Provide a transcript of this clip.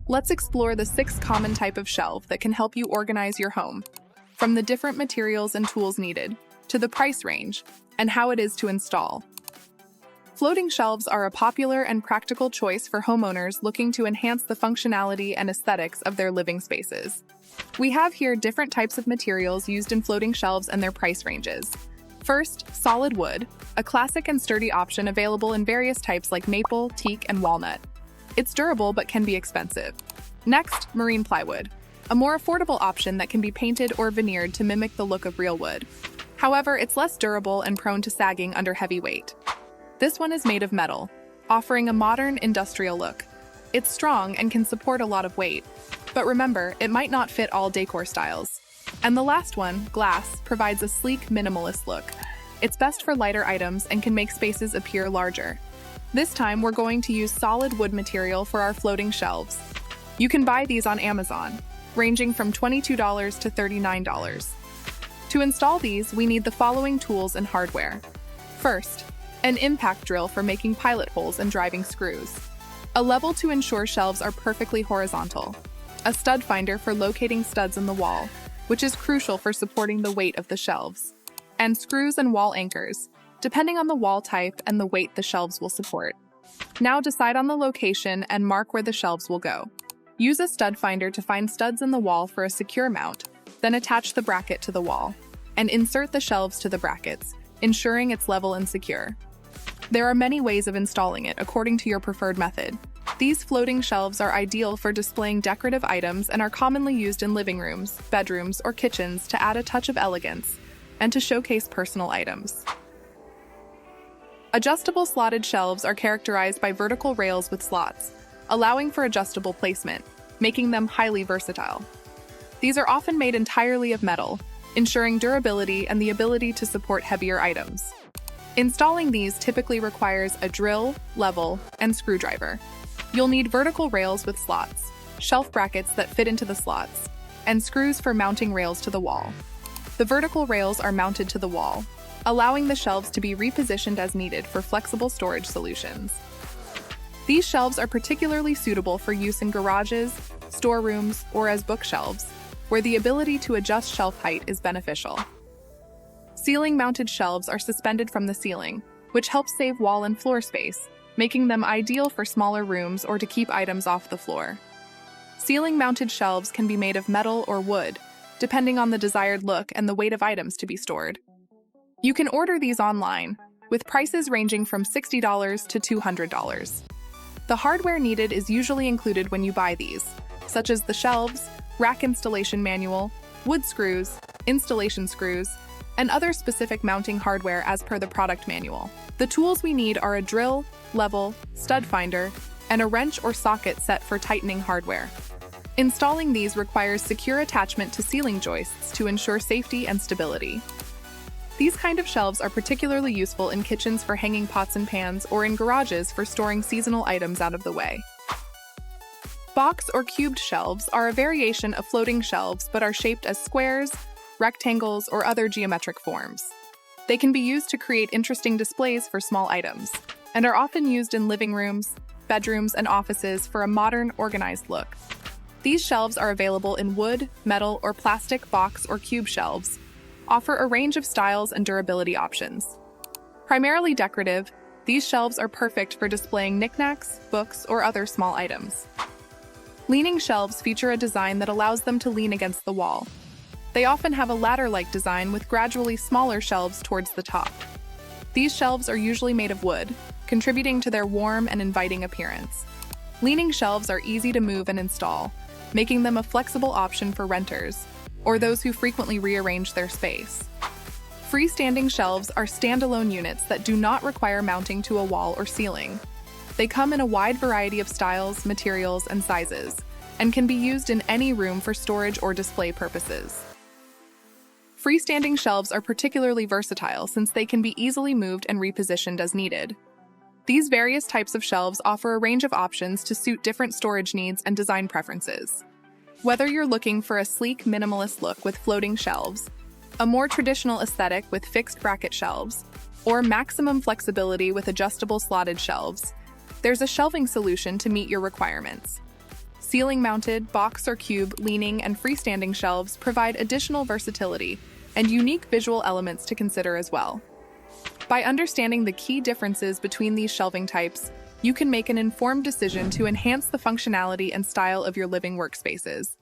Let's explore the 6 common type of shelf that can help you organize your home, from the different materials and tools needed, to the price range, and how it is to install. Floating shelves are a popular and practical choice for homeowners looking to enhance the functionality and aesthetics of their living spaces. We have here different types of materials used in floating shelves and their price ranges. First, solid wood, a classic and sturdy option available in various types like maple, teak, and walnut. It's durable but can be expensive. Next, marine plywood, a more affordable option that can be painted or veneered to mimic the look of real wood. However, it's less durable and prone to sagging under heavy weight. This one is made of metal, offering a modern industrial look. It's strong and can support a lot of weight, but remember, it might not fit all decor styles. And the last one, glass, provides a sleek, minimalist look. It's best for lighter items and can make spaces appear larger. This time, we're going to use solid wood material for our floating shelves. You can buy these on Amazon, ranging from $22 to $39. To install these, we need the following tools and hardware. First, an impact drill for making pilot holes and driving screws. A level to ensure shelves are perfectly horizontal. A stud finder for locating studs in the wall, which is crucial for supporting the weight of the shelves. And screws and wall anchors, depending on the wall type and the weight the shelves will support. Now decide on the location and mark where the shelves will go. Use a stud finder to find studs in the wall for a secure mount, then attach the bracket to the wall, and insert the shelves to the brackets, ensuring it's level and secure. There are many ways of installing it according to your preferred method. These floating shelves are ideal for displaying decorative items and are commonly used in living rooms, bedrooms, or kitchens to add a touch of elegance and to showcase personal items. Adjustable slotted shelves are characterized by vertical rails with slots, allowing for adjustable placement, making them highly versatile. These are often made entirely of metal, ensuring durability and the ability to support heavier items. Installing these typically requires a drill, level, and screwdriver. You'll need vertical rails with slots, shelf brackets that fit into the slots, and screws for mounting rails to the wall. The vertical rails are mounted to the wall, allowing the shelves to be repositioned as needed for flexible storage solutions. These shelves are particularly suitable for use in garages, storerooms, or as bookshelves, where the ability to adjust shelf height is beneficial. Ceiling-mounted shelves are suspended from the ceiling, which helps save wall and floor space, making them ideal for smaller rooms or to keep items off the floor. Ceiling-mounted shelves can be made of metal or wood, depending on the desired look and the weight of items to be stored. You can order these online, with prices ranging from $60 to $200. The hardware needed is usually included when you buy these, such as the shelves, rack installation manual, wood screws, installation screws, and other specific mounting hardware as per the product manual. The tools we need are a drill, level, stud finder, and a wrench or socket set for tightening hardware. Installing these requires secure attachment to ceiling joists to ensure safety and stability. These kind of shelves are particularly useful in kitchens for hanging pots and pans or in garages for storing seasonal items out of the way. Box or cubed shelves are a variation of floating shelves but are shaped as squares, rectangles, or other geometric forms. They can be used to create interesting displays for small items, and are often used in living rooms, bedrooms, and offices for a modern, organized look. These shelves are available in wood, metal, or plastic box or cube shelves, offer a range of styles and durability options. Primarily decorative, these shelves are perfect for displaying knickknacks, books, or other small items. Leaning shelves feature a design that allows them to lean against the wall. They often have a ladder-like design with gradually smaller shelves towards the top. These shelves are usually made of wood, contributing to their warm and inviting appearance. Leaning shelves are easy to move and install, making them a flexible option for renters or those who frequently rearrange their space. Freestanding shelves are standalone units that do not require mounting to a wall or ceiling. They come in a wide variety of styles, materials, and sizes, and can be used in any room for storage or display purposes. Freestanding shelves are particularly versatile since they can be easily moved and repositioned as needed. These various types of shelves offer a range of options to suit different storage needs and design preferences. Whether you're looking for a sleek, minimalist look with floating shelves, a more traditional aesthetic with fixed bracket shelves, or maximum flexibility with adjustable slotted shelves, there's a shelving solution to meet your requirements. Ceiling-mounted, box or cube, leaning, and freestanding shelves provide additional versatility and unique visual elements to consider as well. By understanding the key differences between these shelving types, you can make an informed decision to enhance the functionality and style of your living workspaces.